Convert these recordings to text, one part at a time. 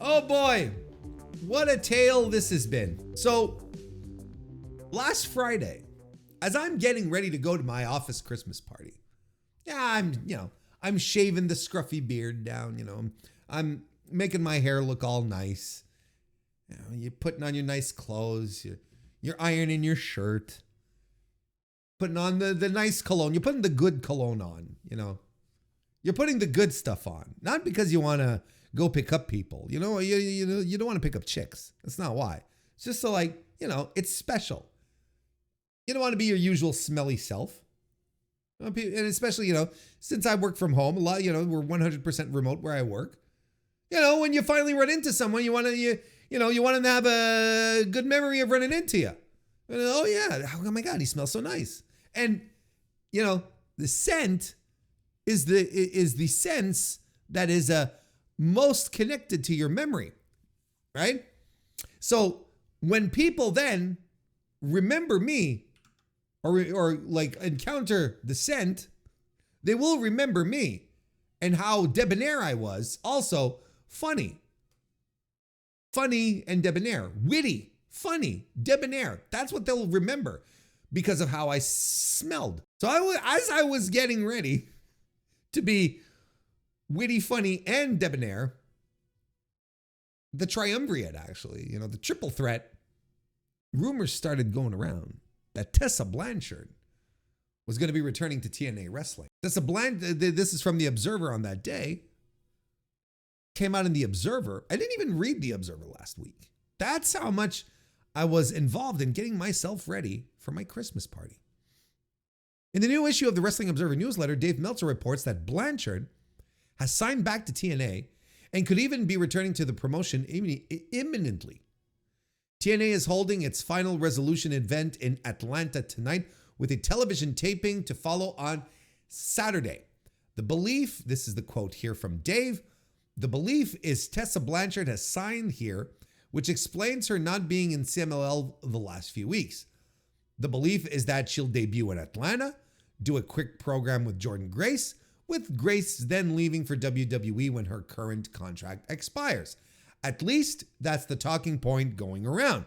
Oh boy, what a tale this has been. So, last Friday, as I'm getting ready to go to my office Christmas party, I'm shaving the scruffy beard down, I'm making my hair look all nice. You're putting on your nice clothes, you're ironing your shirt, putting on the nice cologne. You're putting the good cologne on, You're putting the good stuff on, not because you want to go pick up people. You don't want to pick up chicks. That's not why. It's just so it's special. You don't want to be your usual smelly self. And especially, since I work from home a lot, we're 100% remote where I work. When you finally run into someone, you want them to have a good memory of running into you. Oh yeah, oh my God, he smells so nice. And, the scent is the sense that is most connected to your memory, right? So when people then remember me or encounter the scent, they will remember me and how debonair I was. Also funny and debonair, witty, funny, debonair. That's what they'll remember because of how I smelled. So as I was getting ready to be witty, funny, and debonair, the triumvirate, actually, the triple threat, rumors started going around that Tessa Blanchard was going to be returning to TNA Wrestling. This is from The Observer on that day. Came out in The Observer. I didn't even read The Observer last week. That's how much I was involved in getting myself ready for my Christmas party. In the new issue of the Wrestling Observer newsletter, Dave Meltzer reports that Blanchard has signed back to TNA and could even be returning to the promotion imminently. TNA is holding its final resolution event in Atlanta tonight with a television taping to follow on Saturday. The belief, this is the quote here from Dave, the belief is Tessa Blanchard has signed here, which explains her not being in CMLL the last few weeks. The belief is that she'll debut in Atlanta, do a quick program with Jordan Grace, with Grace then leaving for WWE when her current contract expires. At least that's the talking point going around.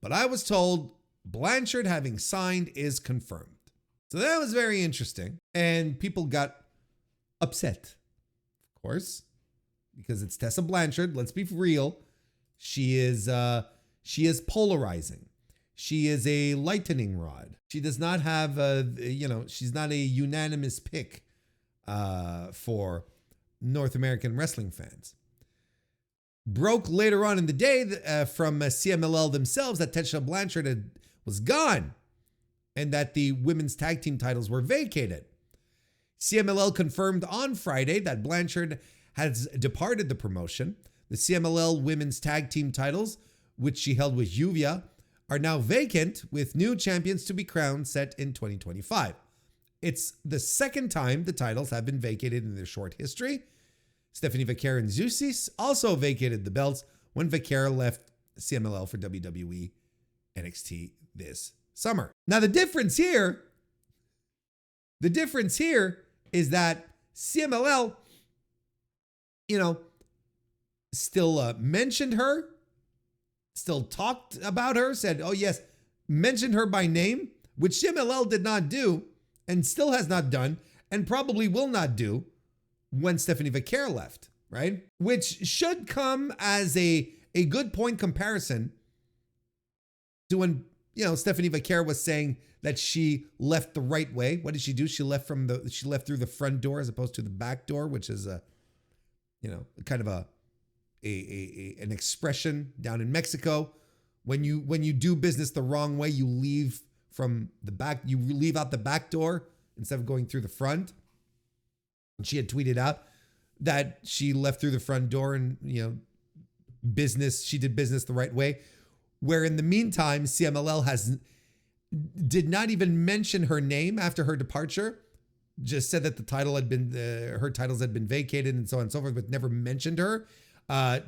But I was told Blanchard having signed is confirmed. So that was very interesting. And people got upset, of course, because it's Tessa Blanchard. Let's be real. She is polarizing. She is a lightning rod. She does not have she's not a unanimous pick for North American wrestling fans. Broke later on in the day from CMLL themselves that Tessa Blanchard was gone and that the women's tag team titles were vacated. CMLL confirmed on Friday that Blanchard has departed the promotion. The CMLL women's tag team titles, which she held with Juvia, are now vacant with new champions to be crowned set in 2025. It's the second time the titles have been vacated in their short history. Stephanie Vaquer and Zeusis also vacated the belts when Vaquer left CMLL for WWE NXT this summer. Now the difference here is that CMLL, still mentioned her, still talked about her, said, oh yes, mentioned her by name, which CMLL did not do and still has not done and probably will not do when Stephanie Vaquer left, right? Which should come as a good point comparison to when, Stephanie Vaquer was saying that she left the right way. What did she do? She left through the front door as opposed to the back door, which is kind of an expression down in Mexico. When you do business the wrong way, you leave from the back, you leave out the back door instead of going through the front. And she had tweeted out that she left through the front door and, she did business the right way. Where in the meantime, CMLL did not even mention her name after her departure, just said that her titles had been vacated and so on and so forth, but never mentioned her.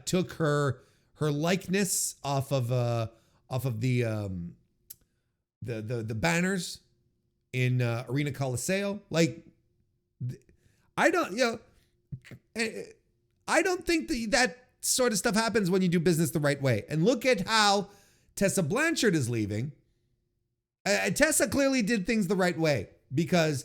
Took her likeness off of the banners in Arena Coliseo. I don't think that sort of stuff happens when you do business the right way. And look at how Tessa Blanchard is leaving. Tessa clearly did things the right way because,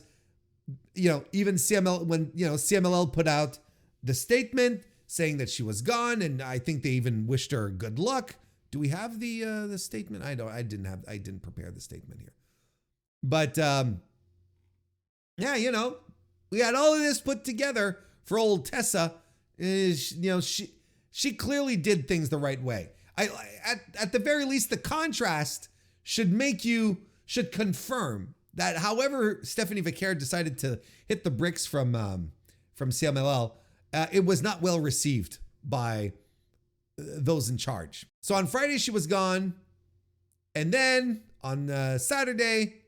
even CMLL put out the statement saying that she was gone, and I think they even wished her good luck. Do we have the statement? I didn't prepare the statement here. But we had all of this put together for old Tessa. She clearly did things the right way. At the very least, the contrast should confirm that however Stephanie Vicaire decided to hit the bricks from CMLL, it was not well received by those in charge. So on Friday, she was gone. And then on Saturday,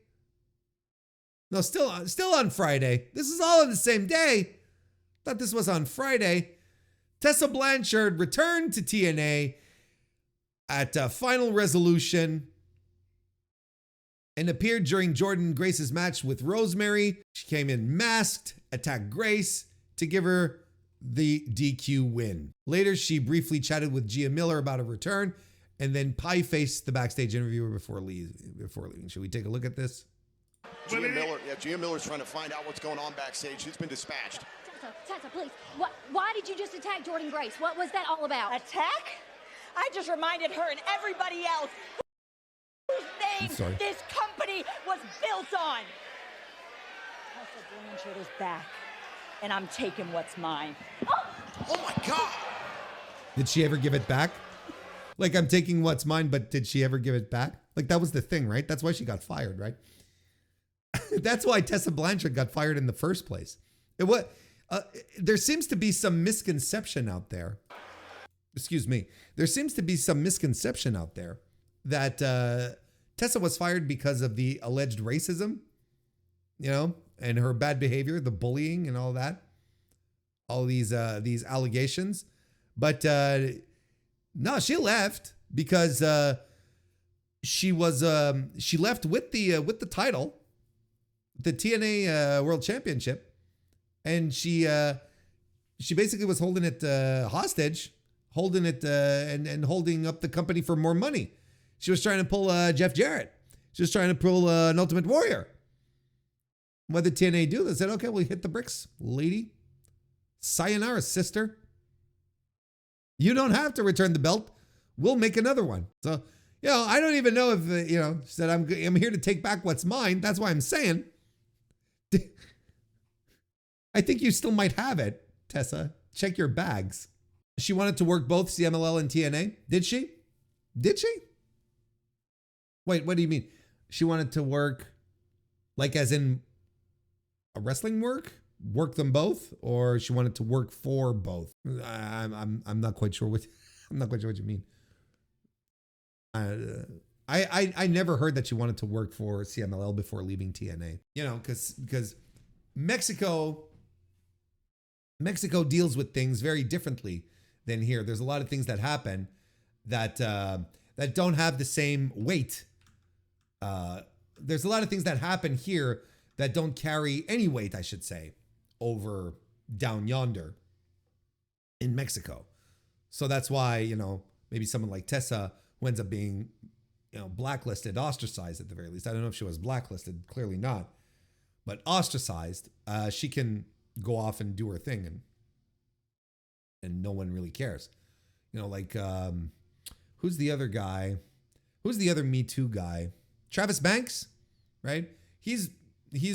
no, still on Friday. This is all on the same day. Thought this was on Friday. Tessa Blanchard returned to TNA at Final Resolution and appeared during Jordynne Grace's match with Rosemary. She came in masked, attacked Grace to give her the DQ win. Later, she briefly chatted with Gia Miller about her return and then pie-faced the backstage interviewer before leaving. Should we take a look at this? Gia Miller's trying to find out what's going on backstage. She's been dispatched. Tessa, please. Why did you just attack Jordynne Grace? What was that all about? Attack? I just reminded her and everybody else whose name this company was built on. Tessa Blanchard is back, and I'm taking what's mine. Oh my God! Did she ever give it back? Like, I'm taking what's mine, but did she ever give it back? Like, that was the thing, right? That's why she got fired, right? That's why Tessa Blanchard got fired in the first place. There seems to be some misconception out there. Excuse me. There seems to be some misconception out there that Tessa was fired because of the alleged racism, and her bad behavior, the bullying and all that, all these allegations. But no, she left because she left with the title, the TNA World Championship, and she basically was holding it hostage, holding it and holding up the company for more money. She was trying to pull Jeff Jarrett. She was trying to pull an Ultimate Warrior. What did TNA do? They said, okay, we'll hit the bricks, lady. Sayonara, sister. You don't have to return the belt. We'll make another one. So, I don't even know if, she said, I'm here to take back what's mine. That's why I'm saying. I think you still might have it, Tessa. Check your bags. She wanted to work both CMLL and TNA. Did she? Wait, what do you mean? She wanted to work, like as in a wrestling work them both, or she wanted to work for both? I'm not quite sure what you mean. I never heard that she wanted to work for CMLL before leaving TNA. Because Mexico deals with things very differently than here. There's a lot of things that happen that don't have the same weight. There's a lot of things that happen here that don't carry any weight, I should say, over down yonder in Mexico. So that's why, maybe someone like Tessa, who ends up being, blacklisted, ostracized at the very least. I don't know if she was blacklisted, clearly not, but ostracized. She can go off and do her thing and no one really cares. Who's the other guy? Who's the other Me Too guy? Travis Banks, right? He's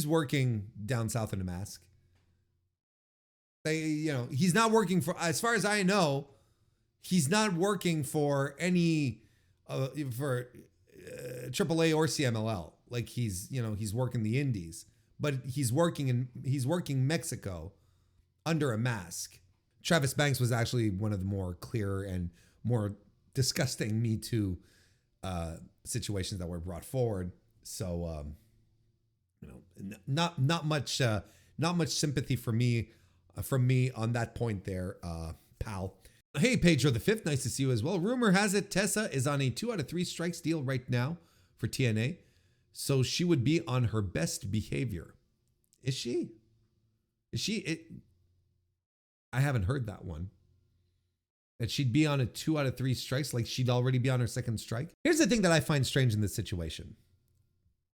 working down south in a mask. He's not working for, as far as I know, he's not working for any for AAA or CMLL. Like he's working the indies, but he's working Mexico under a mask. Travis Banks was actually one of the more clear and more disgusting Me Too situations that were brought forward. So, not much sympathy for me, from me on that point there, pal. Hey, Pedro the Fifth, nice to see you as well. Rumor has it Tessa is on a 2 out of 3 strikes deal right now for TNA, so she would be on her best behavior. Is she? I haven't heard that one. That she'd be on a 2 out of 3 strikes, like she'd already be on her second strike. Here's the thing that I find strange in this situation,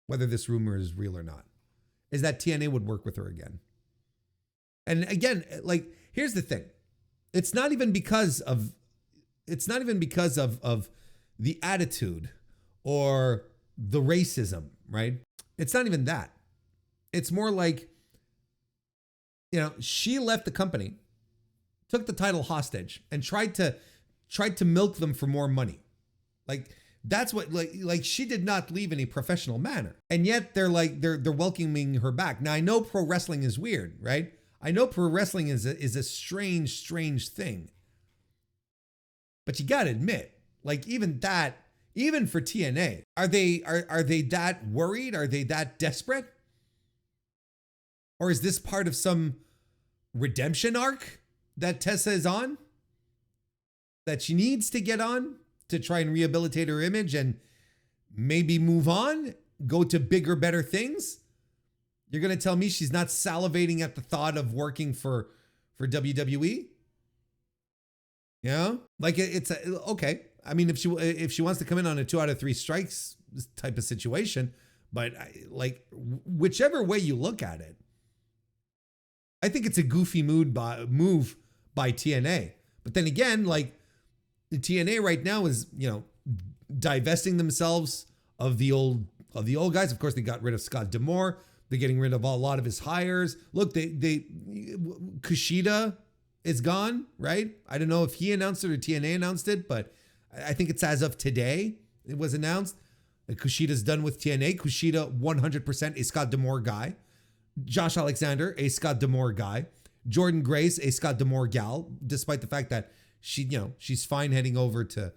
whether this rumor is real or not, is that TNA would work with her again. And again, like, here's the thing. It's not even because of the attitude or the racism, right? It's not even that. It's more like, you know, she left the company, took the title hostage, and tried to milk them for more money. Like, that's what, like she did not leave in a professional manner. And yet they're welcoming her back. Now, I know pro wrestling is weird, right? I know pro wrestling is a strange thing. But you got to admit, like, even for TNA, are they that worried? Are they that desperate? Or is this part of some redemption arc that Tessa is on? That she needs to get on to try and rehabilitate her image and maybe move on, go to bigger, better things? You're going to tell me she's not salivating at the thought of working for WWE? Yeah, like it's okay. I mean, if she wants to come in on a 2 out of 3 strikes type of situation, but like whichever way you look at it, I think it's a goofy move by TNA. But then again, like the TNA right now is, you know, divesting themselves of the old guys. Of course, they got rid of Scott D'Amore. They're getting rid of a lot of his hires. Look, Kushida is gone, right? I don't know if he announced it or TNA announced it, but I think it's as of today it was announced that Kushida's done with TNA. Kushida 100% a Scott D'Amore guy. Josh Alexander, a Scott D'Amore guy. Jordan Grace, a Scott D'Amore gal, despite the fact that she's fine heading over to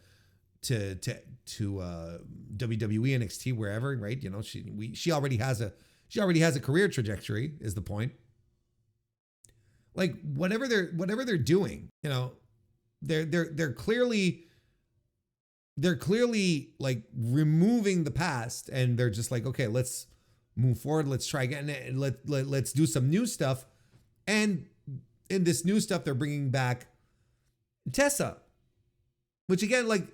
WWE, NXT, wherever, right? You know, she already has a career trajectory, is the point. Like whatever they're doing, you know, they're clearly like removing the past, and they're just like, okay, let's move forward. Let's try again. And let's do some new stuff. And in this new stuff, they're bringing back Tessa, which again, like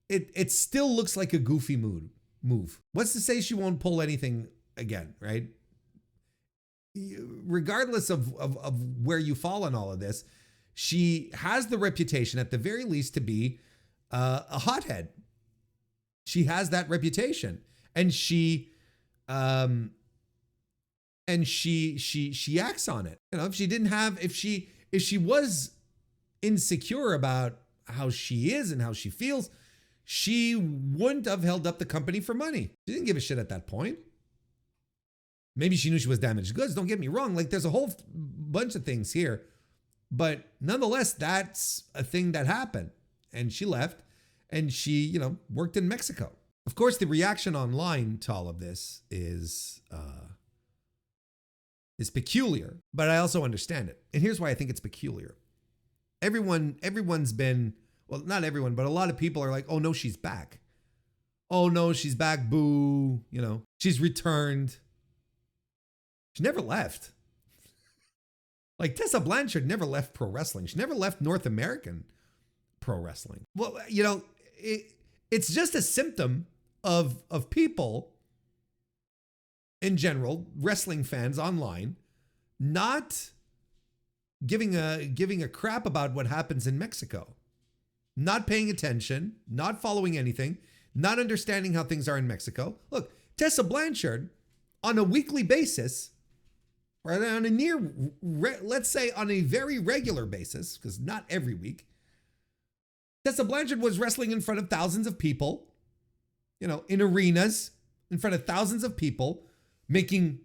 it still looks like a goofy move. What's to say she won't pull anything again, right? Regardless of where you fall on all of this, she has the reputation, at the very least, to be a hothead. She has that reputation, and she acts on it. You know, if she was insecure about how she is and how she feels, she wouldn't have held up the company for money. She didn't give a shit at that point. Maybe she knew she was damaged goods. Don't get me wrong. Like, there's a whole bunch of things here, but nonetheless, that's a thing that happened, and she left, and she, you know, worked in Mexico. Of course, the reaction online to all of this is peculiar, but I also understand it. And here's why I think it's peculiar. Everyone's been, well, not everyone, but a lot of people are like, oh no, she's back. Oh no, she's back. Boo. You know, she's returned. She never left. Like Tessa Blanchard never left pro wrestling. She never left North American pro wrestling. Well, you know, it's just a symptom of people in general, wrestling fans online, not giving a crap about what happens in Mexico, not paying attention, not following anything, not understanding how things are in Mexico. Look, Tessa Blanchard on a weekly basis, or on a let's say on a very regular basis, because not every week, Tessa Blanchard was wrestling in front of thousands of people, you know, in arenas, in front of thousands of people, making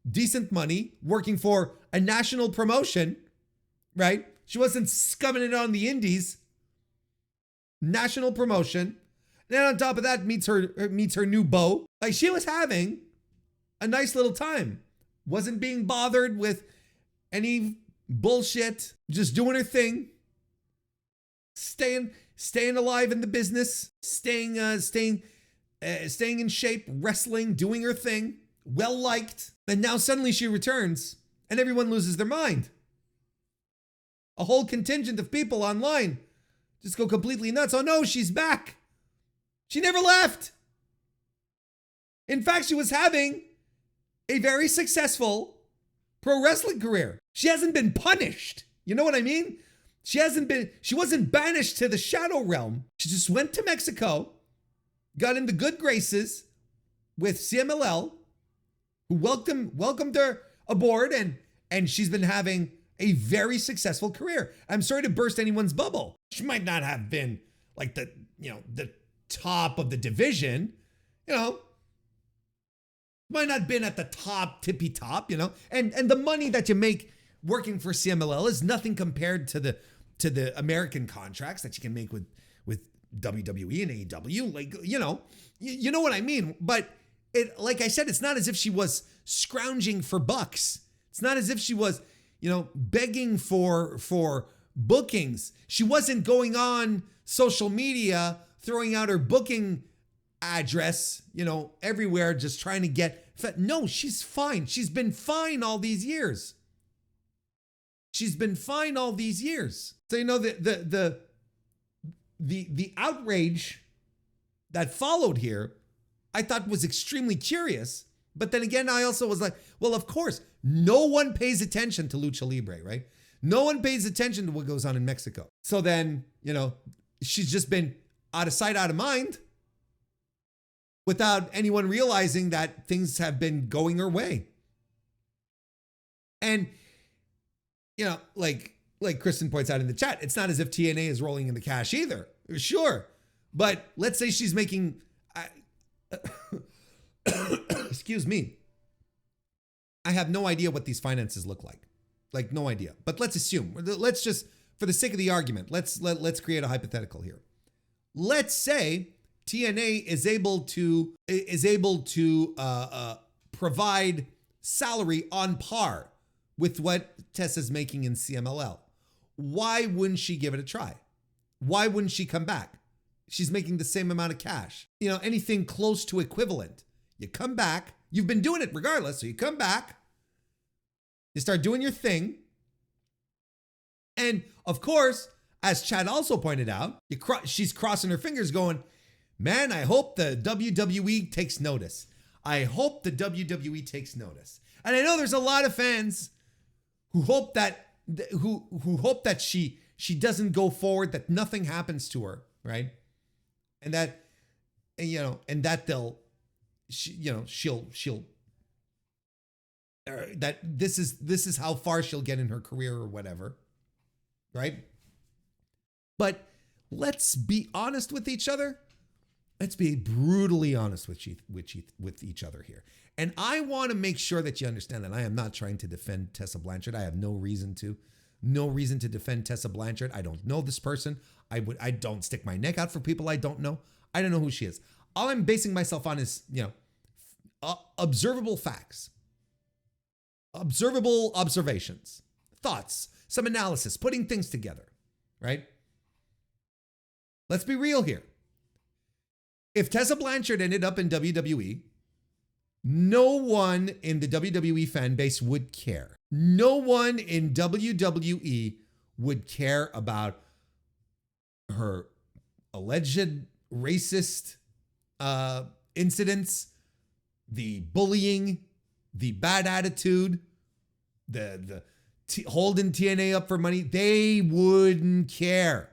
decent money, working for a national promotion, right? She wasn't scumming it on the indies. National promotion. And then on top of that meets her new beau. Like, she was having a nice little time. Wasn't being bothered with any bullshit. Just doing her thing. Staying alive in the business. Staying in shape, wrestling, doing her thing. Well liked. And now suddenly she returns and everyone loses their mind. A whole contingent of people online just go completely nuts. Oh no, she's back. She never left. In fact, she was having a very successful pro wrestling career. She hasn't been punished. You know what I mean? She wasn't banished to the shadow realm. She just went to Mexico, got into good graces with CMLL, who welcomed her aboard, and she's been having a very successful career. I'm sorry to burst anyone's bubble. She might not have been like the top of the division, might not have been at the top, tippy top, and the money that you make working for CMLL is nothing compared to the American contracts that you can make with WWE and AEW. Like, you know what I mean? But it, like I said, it's not as if she was scrounging for bucks. It's not as if she was, begging for bookings. She wasn't going on social media, throwing out her booking address, everywhere, just trying to get. No, she's fine. She's been fine all these years. She's been fine all these years. So, the outrage that followed here, I thought was extremely curious. But then again, I also was like, well, of course, no one pays attention to Lucha Libre, right? No one pays attention to what goes on in Mexico. So then, she's just been out of sight, out of mind, without anyone realizing that things have been going her way. And, like Kristen points out in the chat, it's not as if TNA is rolling in the cash either. Sure. But let's say she's making, excuse me, I have no idea what these finances look like. Like, no idea. But let's assume, let's just, for the sake of the argument, let's create a hypothetical here. Let's say TNA is able to provide salary on par with what Tessa's making in CMLL. Why wouldn't she give it a try? Why wouldn't she come back? She's making the same amount of cash. Anything close to equivalent. You come back. You've been doing it regardless. So you come back. You start doing your thing. And of course, as Chad also pointed out, she's crossing her fingers going, man, I hope the WWE takes notice. I hope the WWE takes notice. And I know there's a lot of fans who hope that she doesn't go forward, that nothing happens to her, right? And that that this is how far she'll get in her career or whatever, right? But let's be honest with each other. Let's be brutally honest with each other here. And I want to make sure that you understand that I am not trying to defend Tessa Blanchard. I have no reason to defend Tessa Blanchard. I don't know this person. I don't stick my neck out for people I don't know. I don't know who she is. All I'm basing myself on is, observable facts, observable observations, thoughts, some analysis, putting things together, right? Let's be real here. If Tessa Blanchard ended up in WWE, no one in the WWE fan base would care. No one in WWE would care about her alleged racist incidents, the bullying, the bad attitude, the holding TNA up for money. They wouldn't care.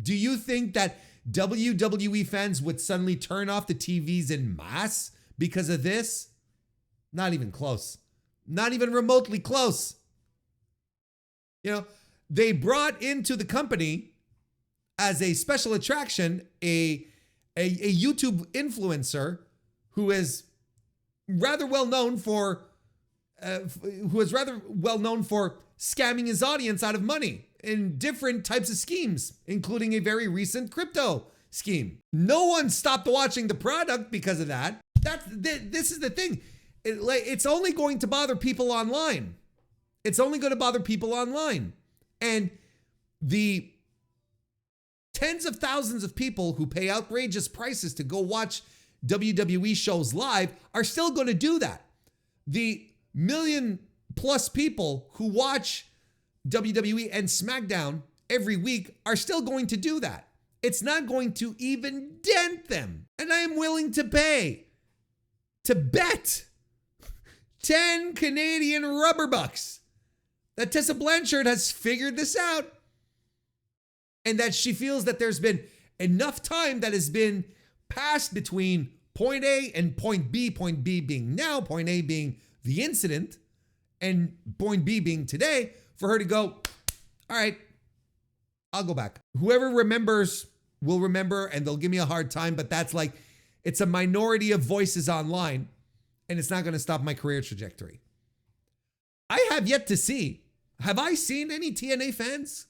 Do you think that WWE fans would suddenly turn off the TVs en masse because of this? Not even close. Not even remotely close. They brought into the company as a special attraction a YouTube influencer who is rather well known for scamming his audience out of money in different types of schemes, including a very recent crypto scheme. No one stopped watching the product because of that. This is the thing. It's only going to bother people online. It's only going to bother people online. And the tens of thousands of people who pay outrageous prices to go watch WWE shows live are still going to do that. The 1 million+ people who watch WWE and SmackDown every week are still going to do that. It's not going to even dent them. And I am willing to bet 10 Canadian rubber bucks that Tessa Blanchard has figured this out and that she feels that there's been enough time that has been passed between point A and point B being now, point A being the incident, and point B being today, for her to go, all right, I'll go back. Whoever remembers will remember, and they'll give me a hard time, but that's like, it's a minority of voices online, and it's not going to stop my career trajectory. I have yet to see, have I seen any TNA fans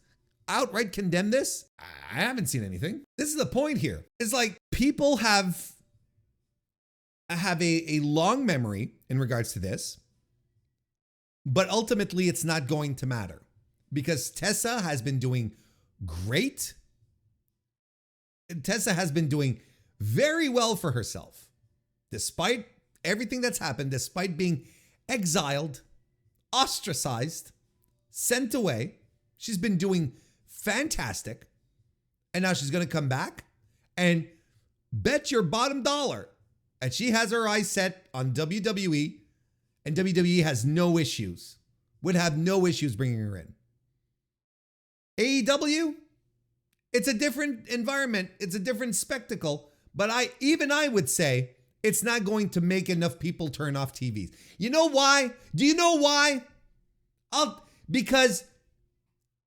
outright condemn this? I haven't seen anything. This is the point here. It's like people have a long memory in regards to this, but ultimately it's not going to matter because Tessa has been doing great. Tessa has been doing very well for herself, despite everything that's happened, despite being exiled, ostracized, sent away. She's been doing fantastic. And now she's going to come back and bet your bottom dollar that she has her eyes set on WWE, and WWE has no issues, would have no issues bringing her in. AEW, it's a different environment. It's a different spectacle. But I would say it's not going to make enough people turn off TVs. You know why? Do you know why? Because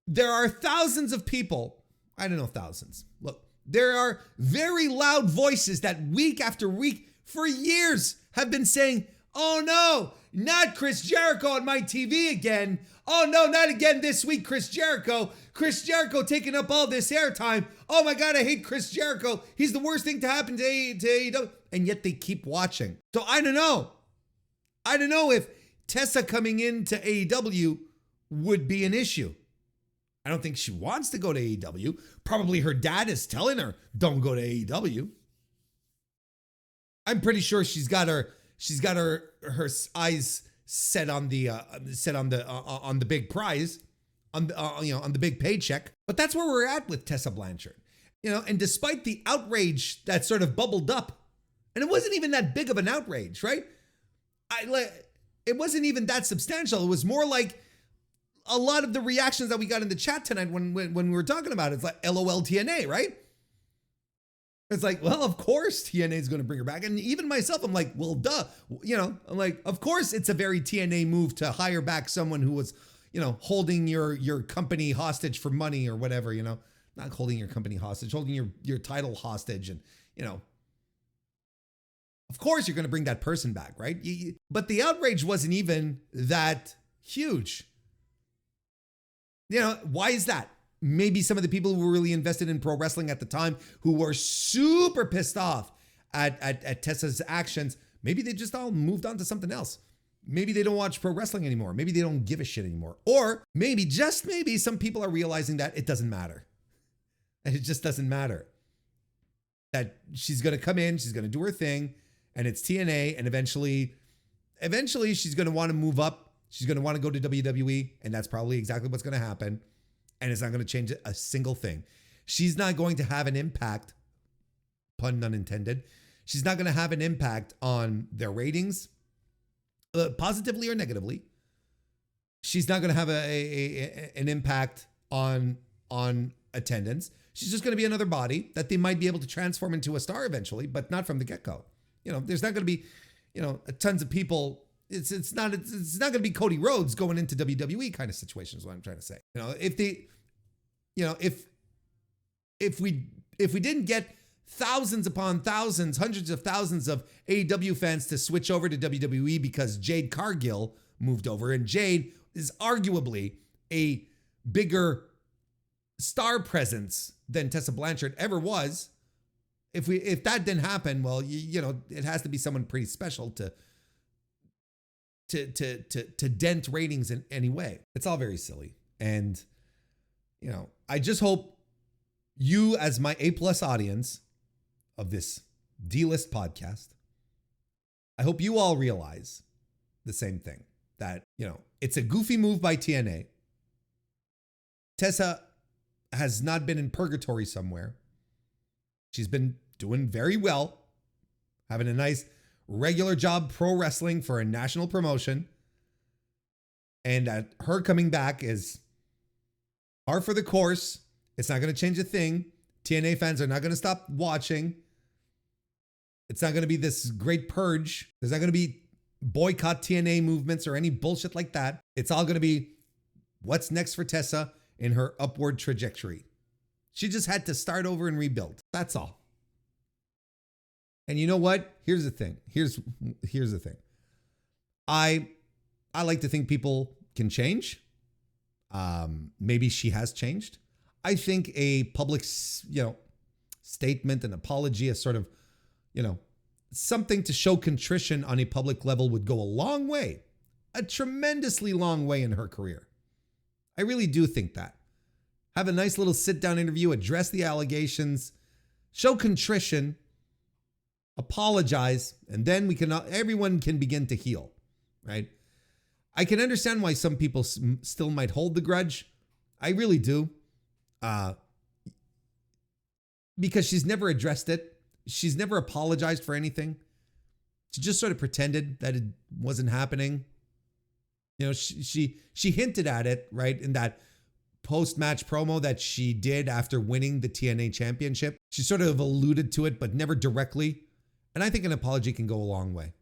there are thousands of people. I don't know, thousands. Look, there are very loud voices that week after week for years have been saying, oh no, not Chris Jericho on my TV again. Oh no, not again this week, Chris Jericho. Chris Jericho taking up all this airtime. Oh my God, I hate Chris Jericho. He's the worst thing to happen to AEW. And yet they keep watching. So I don't know. I don't know if Tessa coming into AEW would be an issue. I don't think she wants to go to AEW. Probably her dad is telling her, don't go to AEW. I'm pretty sure she's got her eyes set on the big prize, on the big paycheck. But that's where we're at with Tessa Blanchard. And despite the outrage that sort of bubbled up, and it wasn't even that big of an outrage, right? It wasn't even that substantial. It was more like a lot of the reactions that we got in the chat tonight when we were talking about it. It's like LOL TNA, right? It's like, well, of course TNA is going to bring her back. And even myself, I'm like, well, duh. I'm like, of course it's a very TNA move to hire back someone who was, holding your company hostage for money or whatever, not holding your company hostage, holding your title hostage. And, of course you're going to bring that person back, right? But the outrage wasn't even that huge. Why is that? Maybe some of the people who were really invested in pro wrestling at the time, who were super pissed off at Tessa's actions, maybe they just all moved on to something else. Maybe they don't watch pro wrestling anymore. Maybe they don't give a shit anymore. Or maybe, just maybe, some people are realizing that it doesn't matter. And it just doesn't matter. That she's going to come in, she's going to do her thing, and it's TNA, and eventually she's going to want to move up. She's going to want to go to WWE, and that's probably exactly what's going to happen. And it's not going to change a single thing. She's not going to have an impact, pun unintended. She's not going to have an impact on their ratings, positively or negatively. She's not going to have an impact on attendance. She's just going to be another body that they might be able to transform into a star eventually, but not from the get-go. There's not going to be, tons of people. It's not going to be Cody Rhodes going into WWE kind of situation is what I'm trying to say. If we didn't get thousands upon thousands, hundreds of thousands of AEW fans to switch over to WWE because Jade Cargill moved over, and Jade is arguably a bigger star presence than Tessa Blanchard ever was. If that didn't happen, well, it has to be someone pretty special to dent ratings in any way. It's all very silly. And, I just hope you, as my A+ audience of this D-list podcast, I hope you all realize the same thing, that, it's a goofy move by TNA. Tessa has not been in purgatory somewhere. She's been doing very well, having a nice regular job pro wrestling for a national promotion. And her coming back is par for the course. It's not going to change a thing. TNA fans are not going to stop watching. It's not going to be this great purge. There's not going to be boycott TNA movements or any bullshit like that. It's all going to be what's next for Tessa in her upward trajectory. She just had to start over and rebuild. That's all. And you know what? Here's the thing. Here's the thing. I like to think people can change. Maybe she has changed. I think a public, statement, an apology, a sort of, something to show contrition on a public level would go a long way, a tremendously long way in her career. I really do think that. Have a nice little sit-down interview, address the allegations, show contrition, apologize, and then everyone can begin to heal, right? I can understand why some people still might hold the grudge. I really do. Because she's never addressed it. She's never apologized for anything. She just sort of pretended that it wasn't happening. She hinted at it, right, in that post-match promo that she did after winning the TNA championship. She sort of alluded to it, but never directly. And I think an apology can go a long way.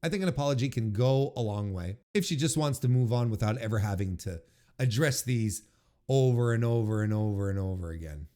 I think an apology can go a long way if she just wants to move on without ever having to address these over and over and over and over again.